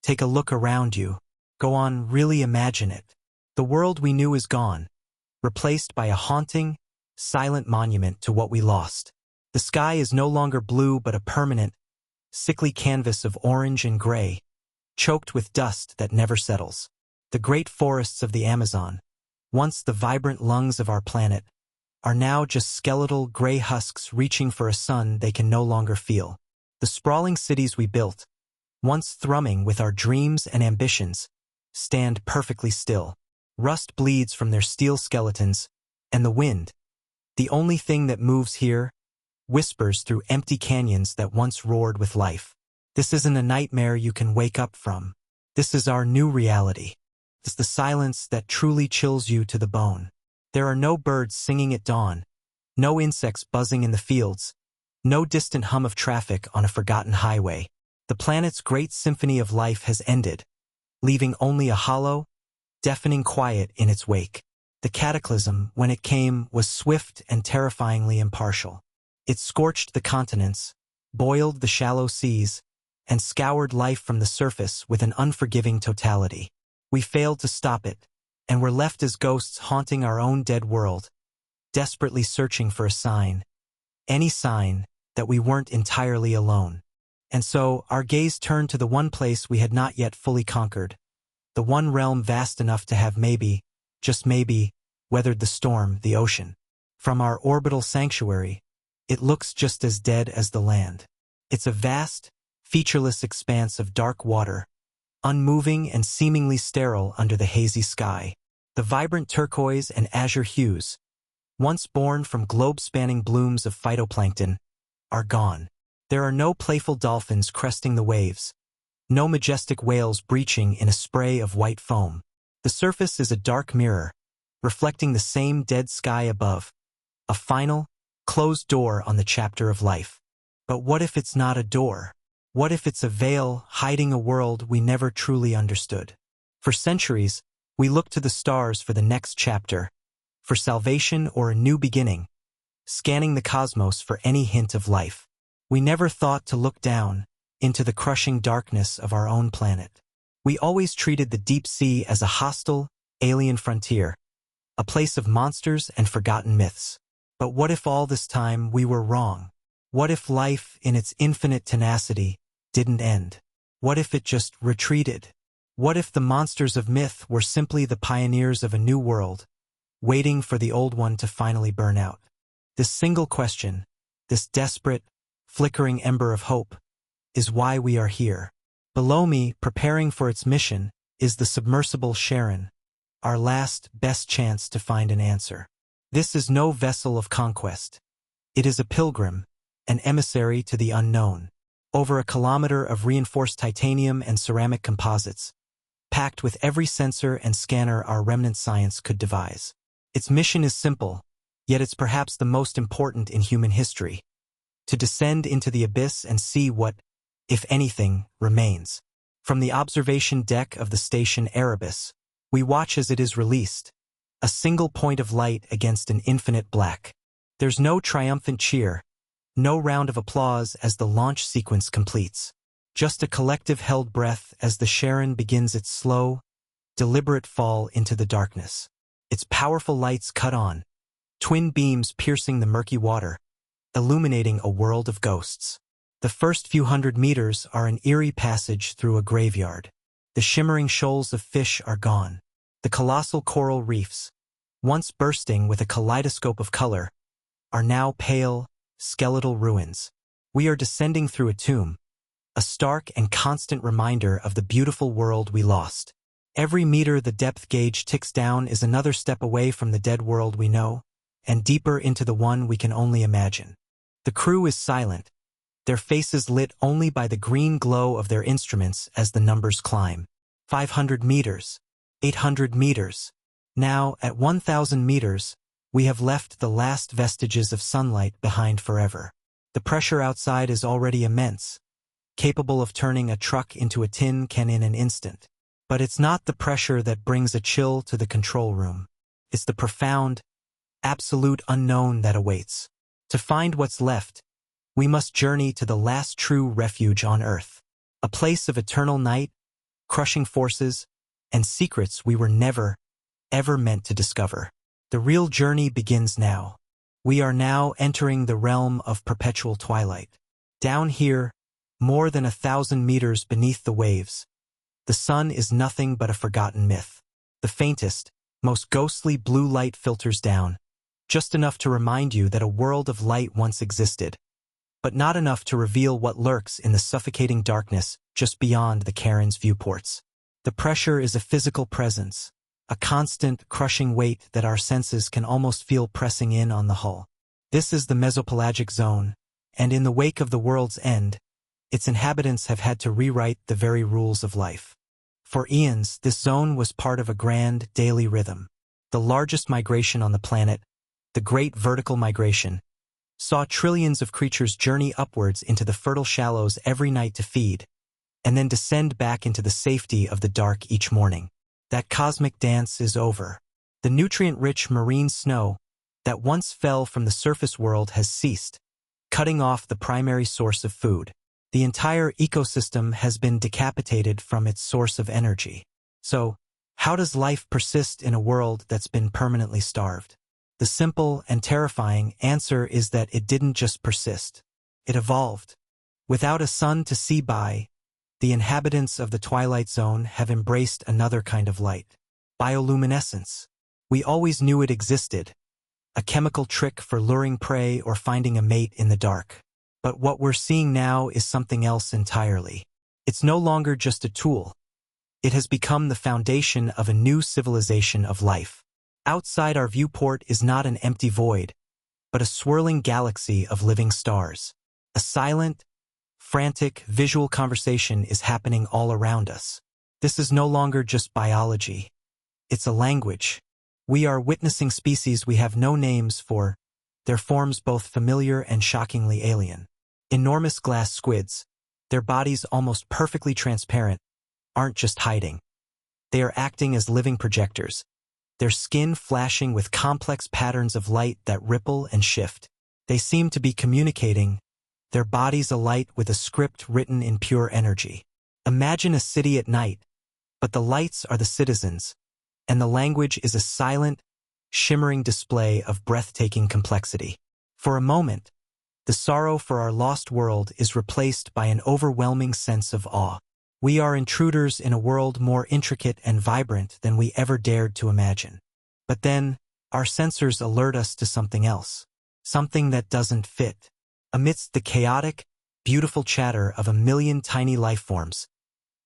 Take a look around you. Go on, really imagine it. The world we knew is gone, replaced by a haunting, silent monument to what we lost. The sky is no longer blue but a permanent, sickly canvas of orange and gray, choked with dust that never settles. The great forests of the Amazon, once the vibrant lungs of our planet, are now just skeletal gray husks reaching for a sun they can no longer feel. The sprawling cities we built, once thrumming with our dreams and ambitions, stand perfectly still. Rust bleeds from their steel skeletons, and the wind, the only thing that moves here, whispers through empty canyons that once roared with life. This isn't a nightmare you can wake up from. This is our new reality. It's the silence that truly chills you to the bone. There are no birds singing at dawn, no insects buzzing in the fields, no distant hum of traffic on a forgotten highway. The planet's great symphony of life has ended, leaving only a hollow, deafening quiet in its wake. The cataclysm, when it came, was swift and terrifyingly impartial. It scorched the continents, boiled the shallow seas, and scoured life from the surface with an unforgiving totality. We failed to stop it, and were left as ghosts haunting our own dead world, desperately searching for a sign, any sign that we weren't entirely alone. And so, our gaze turned to the one place we had not yet fully conquered, the one realm vast enough to have maybe, just maybe, weathered the storm, the ocean. From our orbital sanctuary, it looks just as dead as the land. It's a vast, featureless expanse of dark water, unmoving and seemingly sterile under the hazy sky. The vibrant turquoise and azure hues, once born from globe-spanning blooms of phytoplankton, are gone. There are no playful dolphins cresting the waves, no majestic whales breaching in a spray of white foam. The surface is a dark mirror, reflecting the same dead sky above, a final, closed door on the chapter of life. But what if it's not a door? What if it's a veil hiding a world we never truly understood? For centuries, we looked to the stars for the next chapter, for salvation or a new beginning, scanning the cosmos for any hint of life. We never thought to look down into the crushing darkness of our own planet. We always treated the deep sea as a hostile, alien frontier, a place of monsters and forgotten myths. But what if all this time we were wrong? What if life, in its infinite tenacity, didn't end? What if it just retreated? What if the monsters of myth were simply the pioneers of a new world, waiting for the old one to finally burn out? This single question, this desperate, flickering ember of hope, is why we are here. Below me, preparing for its mission, is the submersible Sharon, our last, best chance to find an answer. This is no vessel of conquest. It is a pilgrim, an emissary to the unknown. Over a kilometer of reinforced titanium and ceramic composites, packed with every sensor and scanner our remnant science could devise. Its mission is simple, yet it's perhaps the most important in human history: to descend into the abyss and see what, if anything, remains. From the observation deck of the station Erebus, we watch as it is released, a single point of light against an infinite black. There's no triumphant cheer, no round of applause as the launch sequence completes. Just a collective held breath as the Sharon begins its slow, deliberate fall into the darkness. Its powerful lights cut on, twin beams piercing the murky water, illuminating a world of ghosts. The first few hundred meters are an eerie passage through a graveyard. The shimmering shoals of fish are gone. The colossal coral reefs, once bursting with a kaleidoscope of color, are now pale, skeletal ruins. We are descending through a tomb, a stark and constant reminder of the beautiful world we lost. Every meter the depth gauge ticks down is another step away from the dead world we know, and deeper into the one we can only imagine. The crew is silent, their faces lit only by the green glow of their instruments as the numbers climb. 500 meters, 800 meters. Now, at 1,000 meters, we have left the last vestiges of sunlight behind forever. The pressure outside is already immense, capable of turning a truck into a tin can in an instant. But it's not the pressure that brings a chill to the control room. It's the profound, absolute unknown that awaits. To find what's left, we must journey to the last true refuge on Earth, a place of eternal night, crushing forces, and secrets we were never, ever meant to discover. The real journey begins now. We are now entering the realm of perpetual twilight. Down here, more than 1,000 meters beneath the waves, the sun is nothing but a forgotten myth. The faintest, most ghostly blue light filters down, just enough to remind you that a world of light once existed, but not enough to reveal what lurks in the suffocating darkness just beyond the cairn's viewports. The pressure is a physical presence, a constant, crushing weight that our senses can almost feel pressing in on the hull. This is the mesopelagic zone, and in the wake of the world's end, its inhabitants have had to rewrite the very rules of life. For eons, this zone was part of a grand, daily rhythm. The largest migration on the planet, the Great Vertical Migration, saw trillions of creatures journey upwards into the fertile shallows every night to feed, and then descend back into the safety of the dark each morning. That cosmic dance is over. The nutrient-rich marine snow that once fell from the surface world has ceased, cutting off the primary source of food. The entire ecosystem has been decapitated from its source of energy. So, how does life persist in a world that's been permanently starved? The simple and terrifying answer is that it didn't just persist. It evolved. Without a sun to see by, the inhabitants of the Twilight Zone have embraced another kind of light. Bioluminescence. We always knew it existed, a chemical trick for luring prey or finding a mate in the dark. But what we're seeing now is something else entirely. It's no longer just a tool. It has become the foundation of a new civilization of life. Outside our viewport is not an empty void, but a swirling galaxy of living stars. A silent, frantic, visual conversation is happening all around us. This is no longer just biology. It's a language. We are witnessing species we have no names for, their forms both familiar and shockingly alien. Enormous glass squids, their bodies almost perfectly transparent, aren't just hiding. They are acting as living projectors, their skin flashing with complex patterns of light that ripple and shift. They seem to be communicating, their bodies alight with a script written in pure energy. Imagine a city at night, but the lights are the citizens, and the language is a silent, shimmering display of breathtaking complexity. For a moment, the sorrow for our lost world is replaced by an overwhelming sense of awe. We are intruders in a world more intricate and vibrant than we ever dared to imagine. But then, our sensors alert us to something else, something that doesn't fit. Amidst the chaotic, beautiful chatter of a million tiny life forms,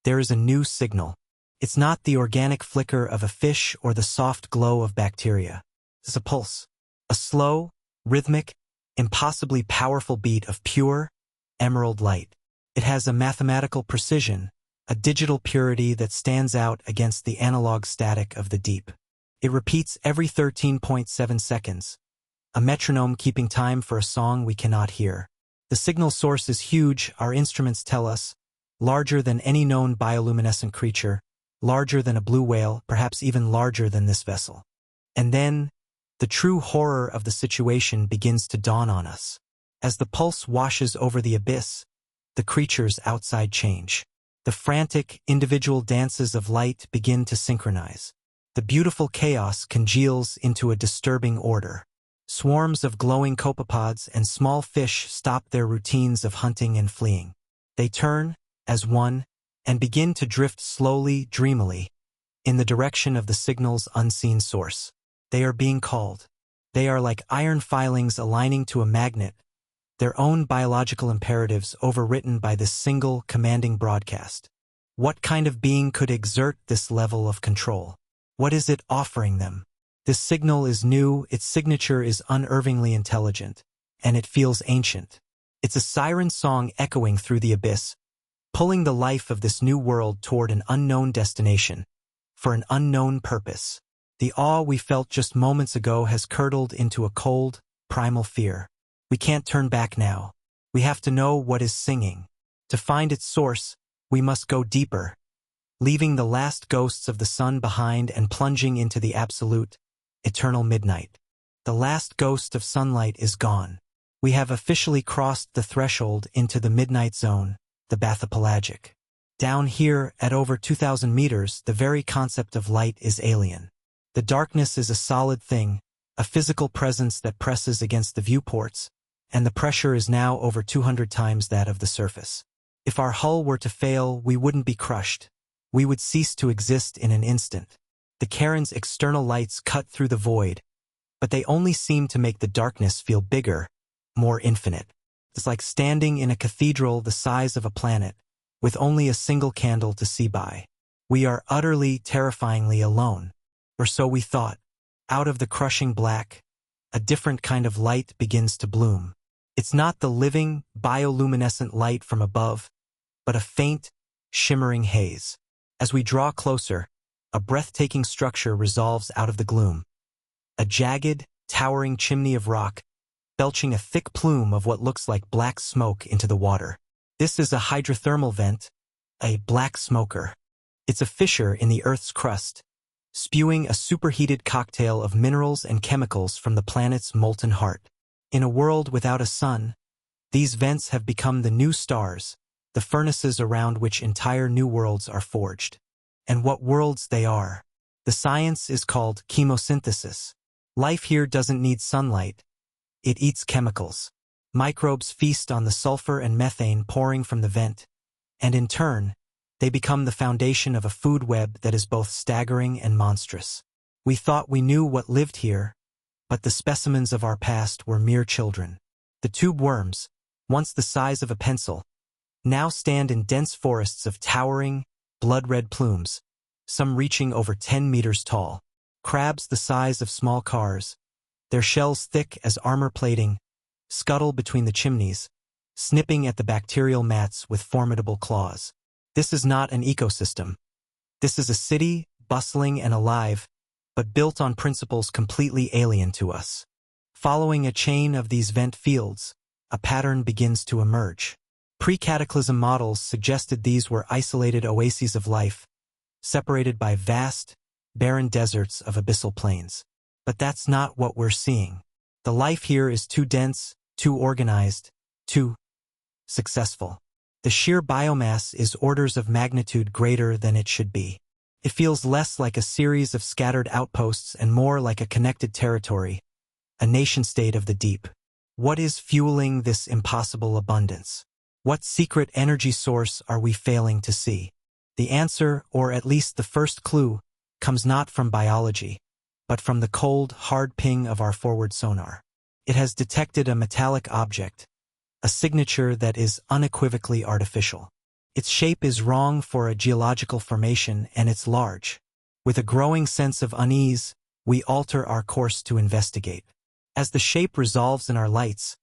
there is a new signal. It's not the organic flicker of a fish or the soft glow of bacteria. It's a pulse, a slow, rhythmic, impossibly powerful beat of pure, emerald light. It has a mathematical precision, a digital purity that stands out against the analog static of the deep. It repeats every 13.7 seconds, a metronome keeping time for a song we cannot hear. The signal source is huge, our instruments tell us, larger than any known bioluminescent creature, larger than a blue whale, perhaps even larger than this vessel. And then, the true horror of the situation begins to dawn on us. As the pulse washes over the abyss, the creatures outside change. The frantic, individual dances of light begin to synchronize. The beautiful chaos congeals into a disturbing order. Swarms of glowing copepods and small fish stop their routines of hunting and fleeing. They turn, as one, and begin to drift slowly, dreamily, in the direction of the signal's unseen source. They are being called. They are like iron filings aligning to a magnet, their own biological imperatives overwritten by this single commanding broadcast. What kind of being could exert this level of control? What is it offering them? This signal is new, its signature is unervingly intelligent, and it feels ancient. It's a siren song echoing through the abyss, pulling the life of this new world toward an unknown destination, for an unknown purpose. The awe we felt just moments ago has curdled into a cold, primal fear. We can't turn back now. We have to know what is singing. To find its source, we must go deeper, leaving the last ghosts of the sun behind and plunging into the absolute, eternal midnight. The last ghost of sunlight is gone. We have officially crossed the threshold into the midnight zone, the bathypelagic. Down here, at over 2,000 meters, the very concept of light is alien. The darkness is a solid thing, a physical presence that presses against the viewports, and the pressure is now over 200 times that of the surface. If our hull were to fail, we wouldn't be crushed. We would cease to exist in an instant. The cairn's external lights cut through the void, but they only seem to make the darkness feel bigger, more infinite. It's like standing in a cathedral the size of a planet, with only a single candle to see by. We are utterly, terrifyingly alone. Or so we thought. Out of the crushing black, a different kind of light begins to bloom. It's not the living, bioluminescent light from above, but a faint, shimmering haze. As we draw closer, a breathtaking structure resolves out of the gloom. A jagged, towering chimney of rock, belching a thick plume of what looks like black smoke into the water. This is a hydrothermal vent, a black smoker. It's a fissure in the Earth's crust, spewing a superheated cocktail of minerals and chemicals from the planet's molten heart. In a world without a sun, these vents have become the new stars, the furnaces around which entire new worlds are forged. And what worlds they are! The science is called chemosynthesis. Life here doesn't need sunlight. It eats chemicals. Microbes feast on the sulfur and methane pouring from the vent, and in turn, they become the foundation of a food web that is both staggering and monstrous. We thought we knew what lived here, but the specimens of our past were mere children. The tube worms, once the size of a pencil, now stand in dense forests of towering, blood-red plumes, some reaching over 10 meters tall. Crabs the size of small cars, their shells thick as armor plating, scuttle between the chimneys, snipping at the bacterial mats with formidable claws. This is not an ecosystem. This is a city, bustling and alive, but built on principles completely alien to us. Following a chain of these vent fields, a pattern begins to emerge. Pre-cataclysm models suggested these were isolated oases of life, separated by vast, barren deserts of abyssal plains. But that's not what we're seeing. The life here is too dense, too organized, too successful. The sheer biomass is orders of magnitude greater than it should be. It feels less like a series of scattered outposts and more like a connected territory, a nation-state of the deep. What is fueling this impossible abundance? What secret energy source are we failing to see? The answer, or at least the first clue, comes not from biology, but from the cold, hard ping of our forward sonar. It has detected a metallic object, a signature that is unequivocally artificial. Its shape is wrong for a geological formation, and it's large. With a growing sense of unease, we alter our course to investigate. As the shape resolves in our lights,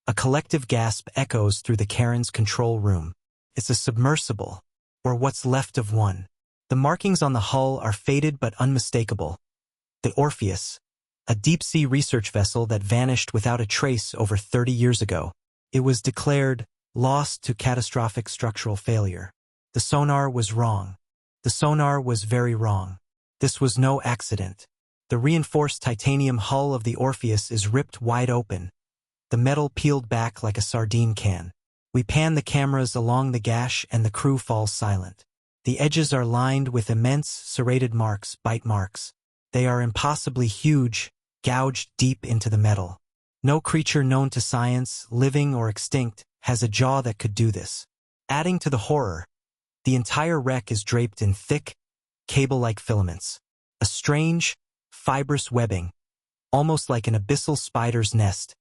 a collective gasp echoes through the cairn's control room. It's a submersible, or what's left of one. The markings on the hull are faded but unmistakable. The Orpheus, a deep-sea research vessel that vanished without a trace over 30 years ago. It was declared lost to catastrophic structural failure. The sonar was wrong. The sonar was very wrong. This was no accident. The reinforced titanium hull of the Orpheus is ripped wide open, the metal peeled back like a sardine can. We pan the cameras along the gash and the crew falls silent. The edges are lined with immense, serrated marks, bite marks. They are impossibly huge, gouged deep into the metal. No creature known to science, living or extinct, has a jaw that could do this. Adding to the horror, the entire wreck is draped in thick, cable-like filaments. A strange, fibrous webbing, almost like an abyssal spider's nest,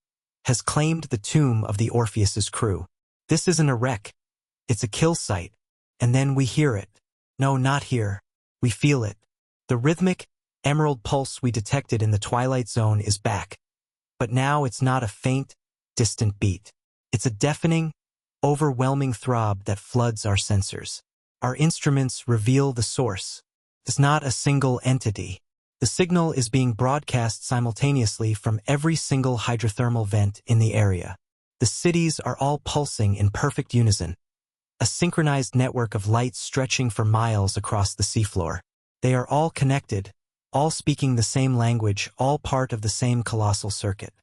has claimed the tomb of the Orpheus's crew. This isn't a wreck. It's a kill site. And then we hear it. No, not here. We feel it. The rhythmic, emerald pulse we detected in the twilight zone is back. But now it's not a faint, distant beat. It's a deafening, overwhelming throb that floods our sensors. Our instruments reveal the source. It's not a single entity. The signal is being broadcast simultaneously from every single hydrothermal vent in the area. The cities are all pulsing in perfect unison, a synchronized network of lights stretching for miles across the seafloor. They are all connected, all speaking the same language, all part of the same colossal circuit.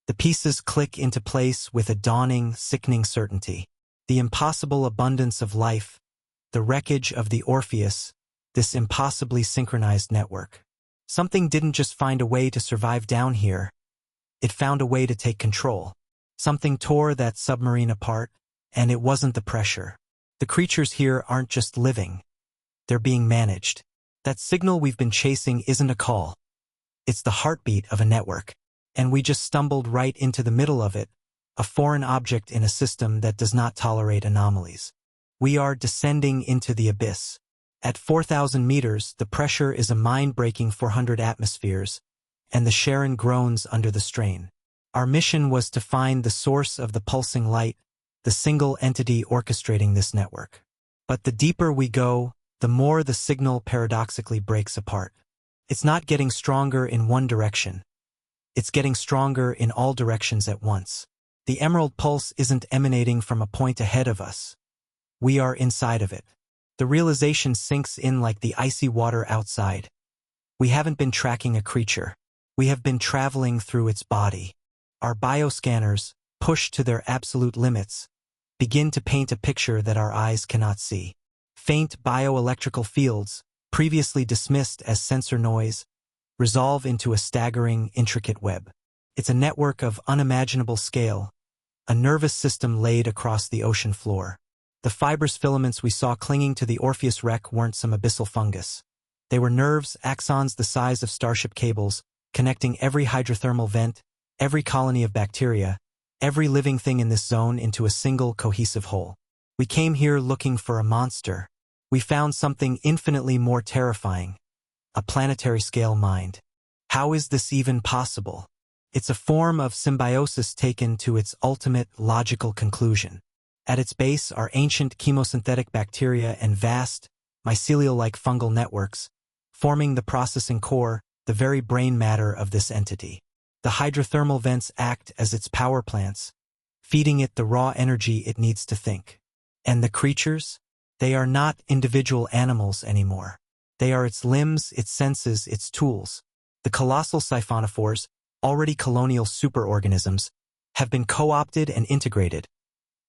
The pieces click into place with a dawning, sickening certainty. The impossible abundance of life, the wreckage of the Orpheus, this impossibly synchronized network. Something didn't just find a way to survive down here, it found a way to take control. Something tore that submarine apart, and it wasn't the pressure. The creatures here aren't just living, they're being managed. That signal we've been chasing isn't a call. It's the heartbeat of a network. And we just stumbled right into the middle of it, a foreign object in a system that does not tolerate anomalies. We are descending into the abyss. At 4,000 meters, the pressure is a mind-breaking 400 atmospheres, and the Charon groans under the strain. Our mission was to find the source of the pulsing light, the single entity orchestrating this network. But the deeper we go, the more the signal paradoxically breaks apart. It's not getting stronger in one direction. It's getting stronger in all directions at once. The emerald pulse isn't emanating from a point ahead of us. We are inside of it. The realization sinks in like the icy water outside. We haven't been tracking a creature. We have been traveling through its body. Our bioscanners, pushed to their absolute limits, begin to paint a picture that our eyes cannot see. Faint bioelectrical fields, previously dismissed as sensor noise, resolve into a staggering, intricate web. It's a network of unimaginable scale, a nervous system laid across the ocean floor. The fibrous filaments we saw clinging to the Orpheus wreck weren't some abyssal fungus. They were nerves, axons the size of starship cables, connecting every hydrothermal vent, every colony of bacteria, every living thing in this zone into a single cohesive whole. We came here looking for a monster. We found something infinitely more terrifying, a planetary-scale mind. How is this even possible? It's a form of symbiosis taken to its ultimate logical conclusion. At its base are ancient chemosynthetic bacteria and vast, mycelial-like fungal networks, forming the processing core, the very brain matter of this entity. The hydrothermal vents act as its power plants, feeding it the raw energy it needs to think. And the creatures? They are not individual animals anymore. They are its limbs, its senses, its tools. The colossal siphonophores, already colonial superorganisms, have been co-opted and integrated,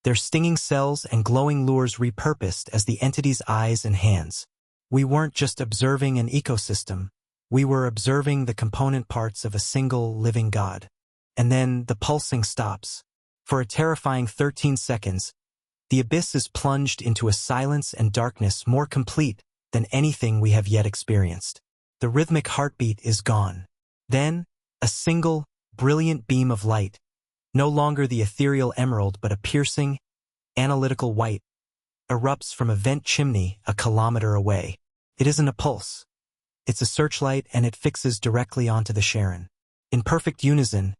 their stinging cells and glowing lures repurposed as the entity's eyes and hands. We weren't just observing an ecosystem, we were observing the component parts of a single living god. And then the pulsing stops. For a terrifying 13 seconds, the abyss is plunged into a silence and darkness more complete than anything we have yet experienced. The rhythmic heartbeat is gone. Then, a single, brilliant beam of light, no longer the ethereal emerald but a piercing, analytical white, erupts from a vent chimney a kilometer away. It isn't a pulse. It's a searchlight, and it fixes directly onto the Charon. In perfect unison,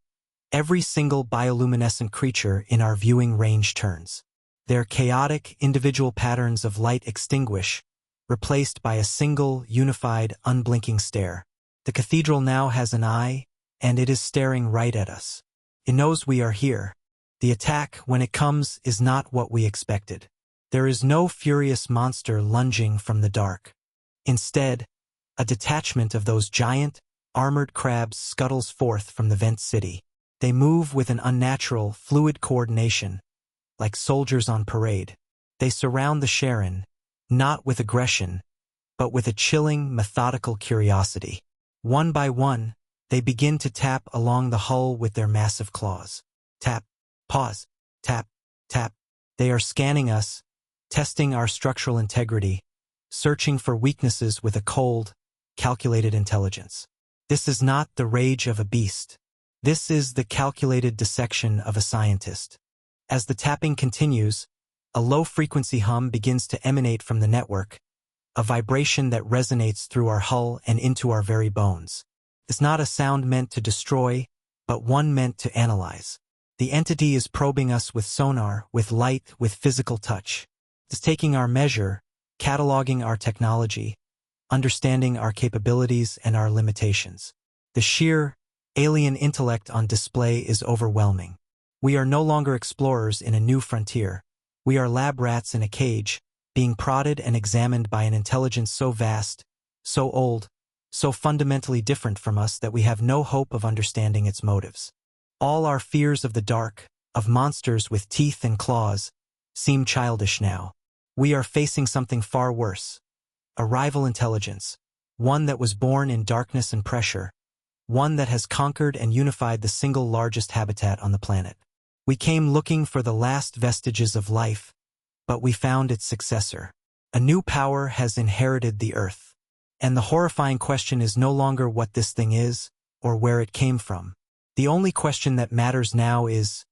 every single bioluminescent creature in our viewing range turns. Their chaotic, individual patterns of light extinguish, replaced by a single, unified, unblinking stare. The cathedral now has an eye, and it is staring right at us. It knows we are here. The attack, when it comes, is not what we expected. There is no furious monster lunging from the dark. Instead, a detachment of those giant, armored crabs scuttles forth from the vent city. They move with an unnatural, fluid coordination, like soldiers on parade. They surround the Charon, not with aggression, but with a chilling, methodical curiosity. One by one, they begin to tap along the hull with their massive claws. Tap, pause, tap, tap. They are scanning us, testing our structural integrity, searching for weaknesses with a cold, calculated intelligence. This is not the rage of a beast. This is the calculated dissection of a scientist. As the tapping continues, a low-frequency hum begins to emanate from the network, a vibration that resonates through our hull and into our very bones. It's not a sound meant to destroy, but one meant to analyze. The entity is probing us with sonar, with light, with physical touch. It's taking our measure, cataloging our technology, understanding our capabilities and our limitations. The sheer, alien intellect on display is overwhelming. We are no longer explorers in a new frontier. We are lab rats in a cage, being prodded and examined by an intelligence so vast, so old, so fundamentally different from us that we have no hope of understanding its motives. All our fears of the dark, of monsters with teeth and claws, seem childish now. We are facing something far worse. A rival intelligence. One that was born in darkness and pressure. One that has conquered and unified the single largest habitat on the planet. We came looking for the last vestiges of life, but we found its successor. A new power has inherited the Earth. And the horrifying question is no longer what this thing is, or where it came from. The only question that matters now is,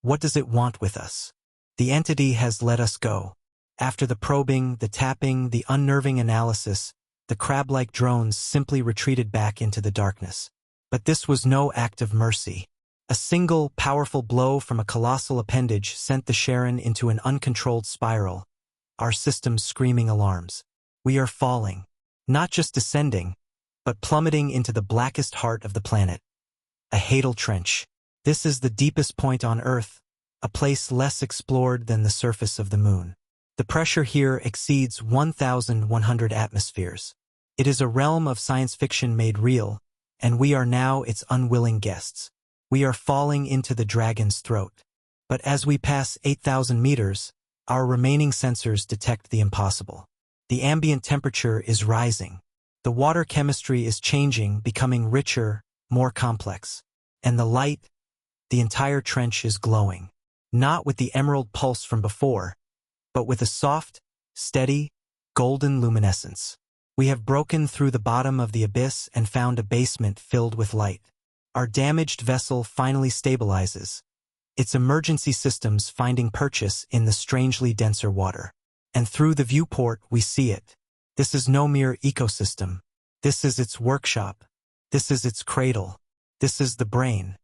what does it want with us? The entity has let us go. After the probing, the tapping, the unnerving analysis, the crab-like drones simply retreated back into the darkness. But this was no act of mercy. A single, powerful blow from a colossal appendage sent the Charon into an uncontrolled spiral, our systems screaming alarms. We are falling. Not just descending, but plummeting into the blackest heart of the planet. A Hadal Trench. This is the deepest point on Earth, a place less explored than the surface of the moon. The pressure here exceeds 1,100 atmospheres. It is a realm of science fiction made real, and we are now its unwilling guests. We are falling into the dragon's throat. But as we pass 8,000 meters, our remaining sensors detect the impossible. The ambient temperature is rising. The water chemistry is changing, becoming richer, more complex. And the light, the entire trench is glowing. Not with the emerald pulse from before, but with a soft, steady, golden luminescence. We have broken through the bottom of the abyss and found a basement filled with light. Our damaged vessel finally stabilizes, its emergency systems finding purchase in the strangely denser water. And through the viewport we see it. This is no mere ecosystem. This is its workshop. This is its cradle. This is the brain.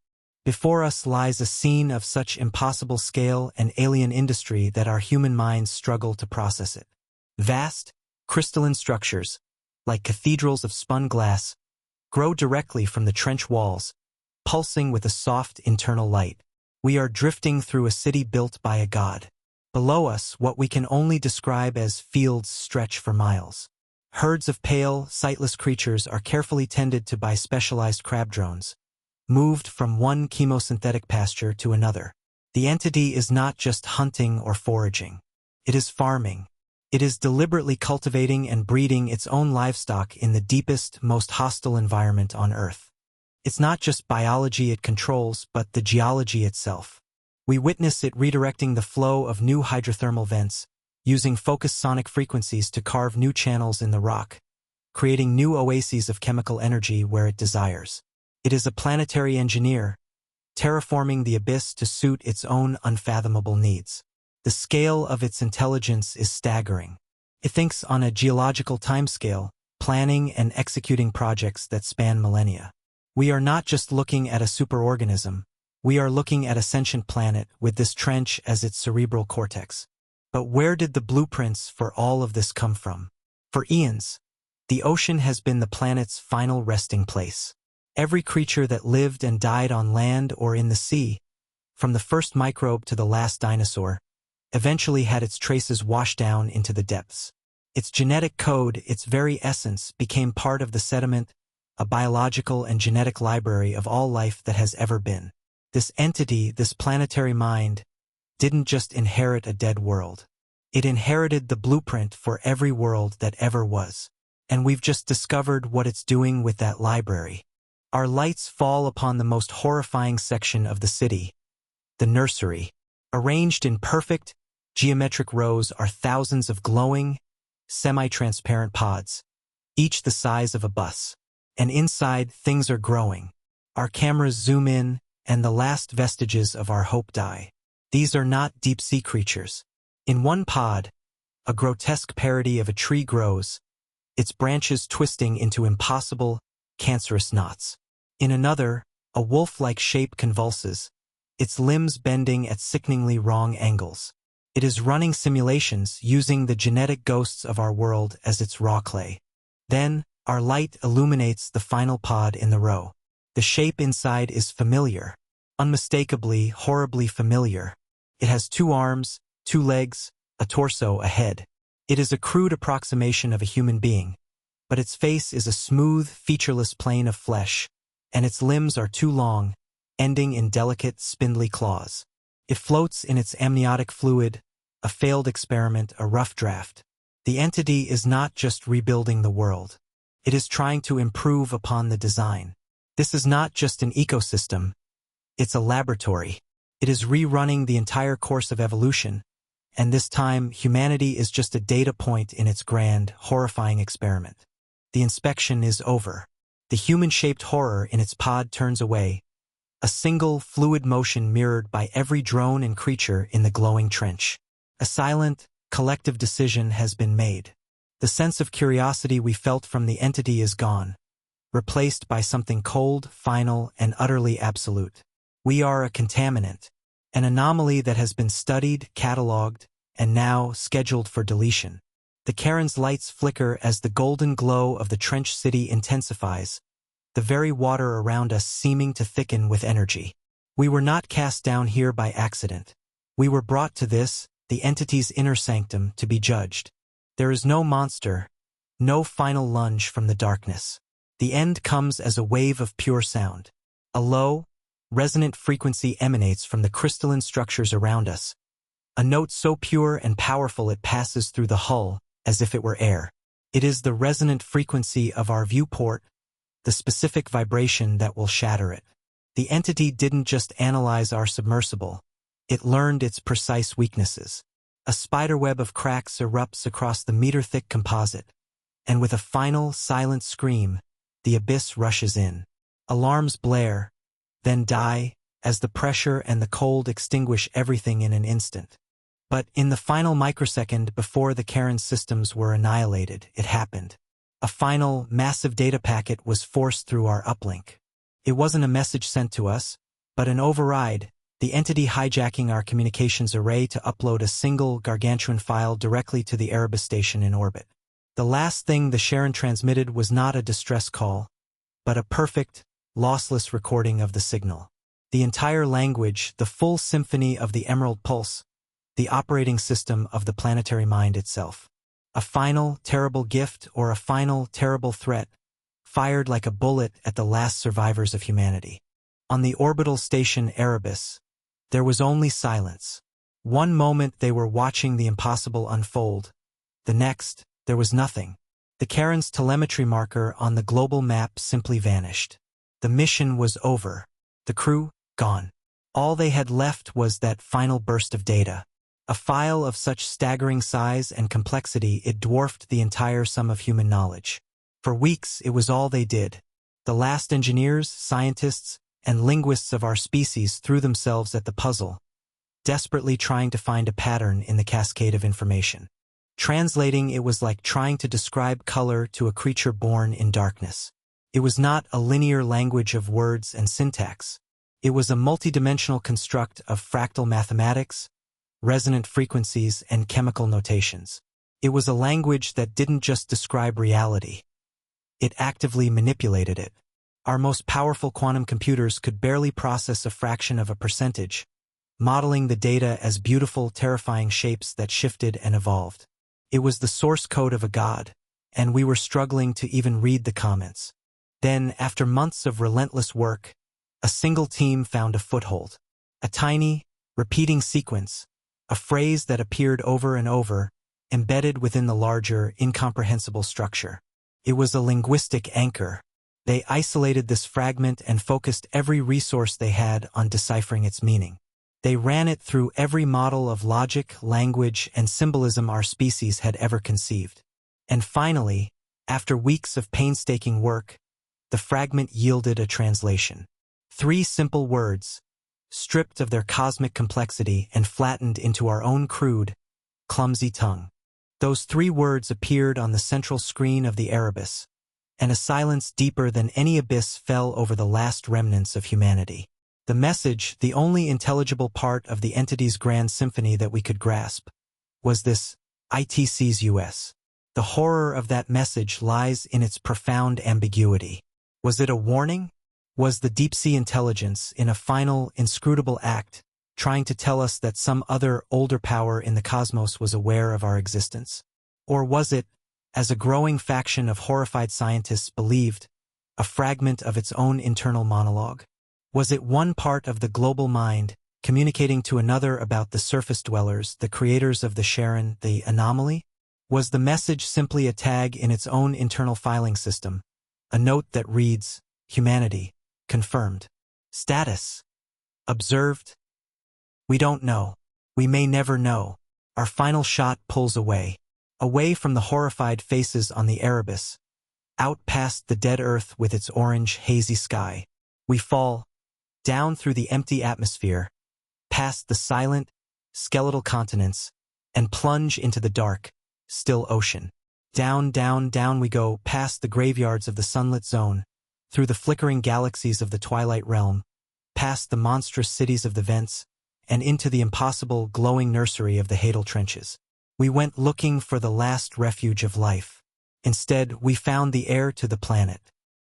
Before us lies a scene of such impossible scale and alien industry that our human minds struggle to process it. Vast, crystalline structures, like cathedrals of spun glass, grow directly from the trench walls, pulsing with a soft internal light. We are drifting through a city built by a god. Below us, what we can only describe as fields stretch for miles. Herds of pale, sightless creatures are carefully tended to by specialized crab drones, moved from one chemosynthetic pasture to another. The entity is not just hunting or foraging. It is farming. It is deliberately cultivating and breeding its own livestock in the deepest, most hostile environment on Earth. It's not just biology it controls, but the geology itself. We witness it redirecting the flow of new hydrothermal vents, using focused sonic frequencies to carve new channels in the rock, creating new oases of chemical energy where it desires. It is a planetary engineer, terraforming the abyss to suit its own unfathomable needs. The scale of its intelligence is staggering. It thinks on a geological timescale, planning and executing projects that span millennia. We are not just looking at a superorganism, we are looking at a sentient planet with this trench as its cerebral cortex. But where did the blueprints for all of this come from? For eons, the ocean has been the planet's final resting place. Every creature that lived and died on land or in the sea, from the first microbe to the last dinosaur, eventually had its traces washed down into the depths. Its genetic code, its very essence, became part of the sediment, a biological and genetic library of all life that has ever been. This entity, this planetary mind, didn't just inherit a dead world. It inherited the blueprint for every world that ever was. And we've just discovered what it's doing with that library. Our lights fall upon the most horrifying section of the city, the nursery. Arranged in perfect, geometric rows are thousands of glowing, semi-transparent pods, each the size of a bus. And inside, things are growing. Our cameras zoom in, and the last vestiges of our hope die. These are not deep-sea creatures. In one pod, a grotesque parody of a tree grows, its branches twisting into impossible, cancerous knots. In another, a wolf-like shape convulses, its limbs bending at sickeningly wrong angles. It is running simulations using the genetic ghosts of our world as its raw clay. Then, our light illuminates the final pod in the row. The shape inside is familiar, unmistakably, horribly familiar. It has 2 arms, 2 legs, a torso, a head. It is a crude approximation of a human being, but its face is a smooth, featureless plane of flesh, and its limbs are too long, ending in delicate, spindly claws. It floats in its amniotic fluid, a failed experiment, a rough draft. The entity is not just rebuilding the world. It is trying to improve upon the design. This is not just an ecosystem, it's a laboratory. It is rerunning the entire course of evolution, and this time humanity is just a data point in its grand, horrifying experiment. The inspection is over. The human-shaped horror in its pod turns away, a single, fluid motion mirrored by every drone and creature in the glowing trench. A silent, collective decision has been made. The sense of curiosity we felt from the entity is gone, replaced by something cold, final, and utterly absolute. We are a contaminant, an anomaly that has been studied, catalogued, and now scheduled for deletion. The cairn's lights flicker as the golden glow of the trench city intensifies, the very water around us seeming to thicken with energy. We were not cast down here by accident. We were brought to this, the entity's inner sanctum, to be judged. There is no monster, no final lunge from the darkness. The end comes as a wave of pure sound. A low, resonant frequency emanates from the crystalline structures around us, a note so pure and powerful it passes through the hull as if it were air. It is the resonant frequency of our viewport, the specific vibration that will shatter it. The entity didn't just analyze our submersible, it learned its precise weaknesses. A spiderweb of cracks erupts across the meter-thick composite, and with a final, silent scream, the abyss rushes in. Alarms blare, then die, as the pressure and the cold extinguish everything in an instant. But in the final microsecond before the cairn's systems were annihilated, it happened. A final, massive data packet was forced through our uplink. It wasn't a message sent to us, but an override, the entity hijacking our communications array to upload a single, gargantuan file directly to the Erebus station in orbit. The last thing the Charon transmitted was not a distress call, but a perfect, lossless recording of the signal. The entire language, the full symphony of the Emerald Pulse, the operating system of the planetary mind itself. A final, terrible gift or a final, terrible threat, fired like a bullet at the last survivors of humanity. On the orbital station Erebus, there was only silence. One moment they were watching the impossible unfold. The next, there was nothing. The cairn's telemetry marker on the global map simply vanished. The mission was over. The crew, gone. All they had left was that final burst of data. A file of such staggering size and complexity it dwarfed the entire sum of human knowledge. For weeks it was all they did. The last engineers, scientists, and linguists of our species threw themselves at the puzzle, desperately trying to find a pattern in the cascade of information. Translating it was like trying to describe color to a creature born in darkness. It was not a linear language of words and syntax. It was a multidimensional construct of fractal mathematics, resonant frequencies, and chemical notations. It was a language that didn't just describe reality. It actively manipulated it. Our most powerful quantum computers could barely process a fraction of a percentage, modeling the data as beautiful, terrifying shapes that shifted and evolved. It was the source code of a god, and we were struggling to even read the comments. Then, after months of relentless work, a single team found a foothold. A tiny, repeating sequence, a phrase that appeared over and over, embedded within the larger, incomprehensible structure. It was a linguistic anchor. They isolated this fragment and focused every resource they had on deciphering its meaning. They ran it through every model of logic, language, and symbolism our species had ever conceived. And finally, after weeks of painstaking work, the fragment yielded a translation. 3 simple words, stripped of their cosmic complexity and flattened into our own crude, clumsy tongue. Those 3 words appeared on the central screen of the Erebus, and a silence deeper than any abyss fell over the last remnants of humanity. The message, the only intelligible part of the entity's grand symphony that we could grasp, was this: ITC's US. The horror of that message lies in its profound ambiguity. Was it a warning? Was the deep-sea intelligence, in a final, inscrutable act, trying to tell us that some other, older power in the cosmos was aware of our existence? Or was it, as a growing faction of horrified scientists believed, a fragment of its own internal monologue? Was it one part of the global mind, communicating to another about the surface dwellers, the creators of the Sharon, the anomaly? Was the message simply a tag in its own internal filing system? A note that reads, humanity, confirmed. Status, observed? We don't know. We may never know. Our final shot pulls away. Away from the horrified faces on the Erebus. Out past the dead earth with its orange, hazy sky. We fall, down through the empty atmosphere, past the silent, skeletal continents, and plunge into the dark, still ocean. Down, down, down we go, past the graveyards of the sunlit zone, through the flickering galaxies of the twilight realm, past the monstrous cities of the vents, and into the impossible, glowing nursery of the Hadal trenches. We went looking for the last refuge of life. Instead, we found the heir to the planet.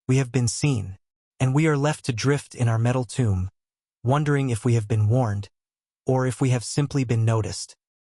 We have been seen, and we are left to drift in our metal tomb, wondering if we have been warned, or if we have simply been noticed.